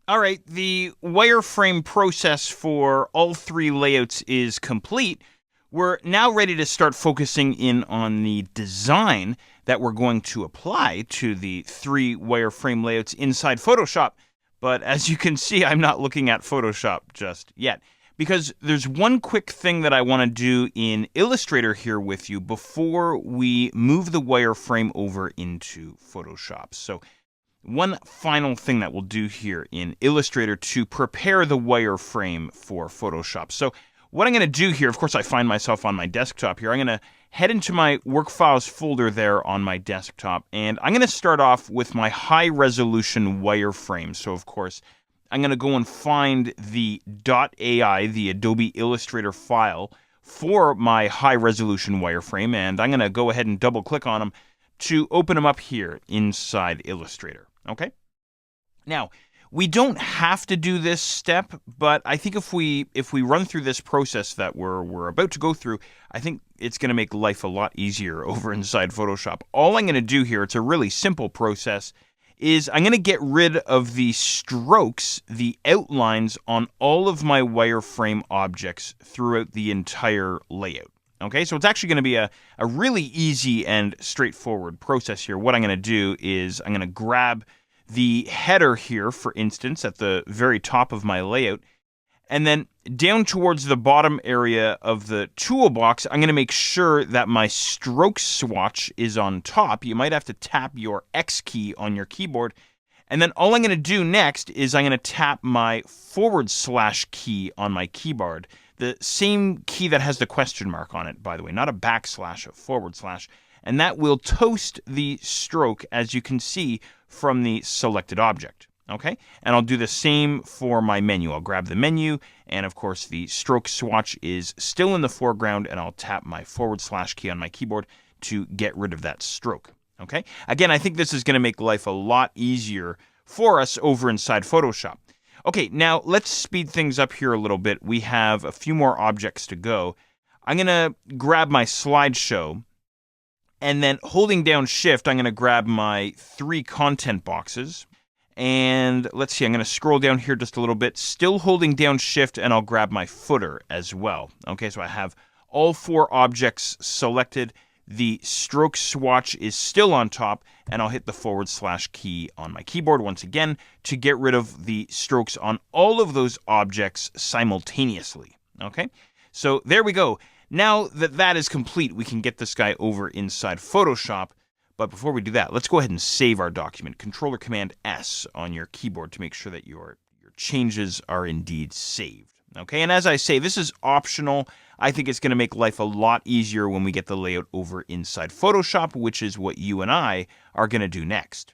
All right, the wireframe process for all three layouts is complete. We're now ready to start focusing in on the design that we're going to apply to the three wireframe layouts inside Photoshop. But as you can see, I'm not looking at Photoshop just yet, because there's one quick thing that I want to do in Illustrator here with you before we move the wireframe over into Photoshop. So one final thing that we'll do here in Illustrator to prepare the wireframe for Photoshop. So what I'm going to do here, of course, I find myself on my desktop here. I'm going to head into my Work Files folder there on my desktop, and I'm going to start off with my high-resolution wireframe. So, of course, I'm going to go and find the .ai, the Adobe Illustrator file, for my high-resolution wireframe, and I'm going to go ahead and double-click on them to open them up here inside Illustrator. Okay? Now, we don't have to do this step, but I think if we run through this process that we're about to go through, I think it's going to make life a lot easier over inside Photoshop. All I'm going to do here, it's a really simple process, is I'm going to get rid of the strokes, the outlines on all of my wireframe objects throughout the entire layout. Okay, so it's actually going to be a really easy and straightforward process here. What I'm going to do is I'm going to grab the header here, for instance, at the very top of my layout, and then down towards the bottom area of the toolbox, I'm going to make sure that my stroke swatch is on top. You might have to tap your X key on your keyboard. And then all I'm going to do next is I'm going to tap my / key on my keyboard. The same key that has the question mark on it, by the way, not a backslash, a /. And that will toast the stroke, as you can see, from the selected object. Okay? And I'll do the same for my menu. I'll grab the menu, and of course the stroke swatch is still in the foreground, and I'll tap my / key on my keyboard to get rid of that stroke. Okay? Again, I think this is going to make life a lot easier for us over inside Photoshop. Okay, now let's speed things up here a little bit. We have a few more objects to go. I'm going to grab my slideshow, and then holding down Shift, I'm going to grab my 3 content boxes. And let's see, I'm going to scroll down here just a little bit, still holding down Shift, and I'll grab my footer as well. Okay, so I have all 4 objects selected. The stroke swatch is still on top, and I'll hit the / key on my keyboard once again to get rid of the strokes on all of those objects simultaneously. Okay, so there we go. Now that that is complete, we can get this guy over inside Photoshop. But before we do that, let's go ahead and save our document. Control or Command S on your keyboard to make sure that your changes are indeed saved. Okay, and as I say, this is optional. I think it's going to make life a lot easier when we get the layout over inside Photoshop, which is what you and I are going to do next.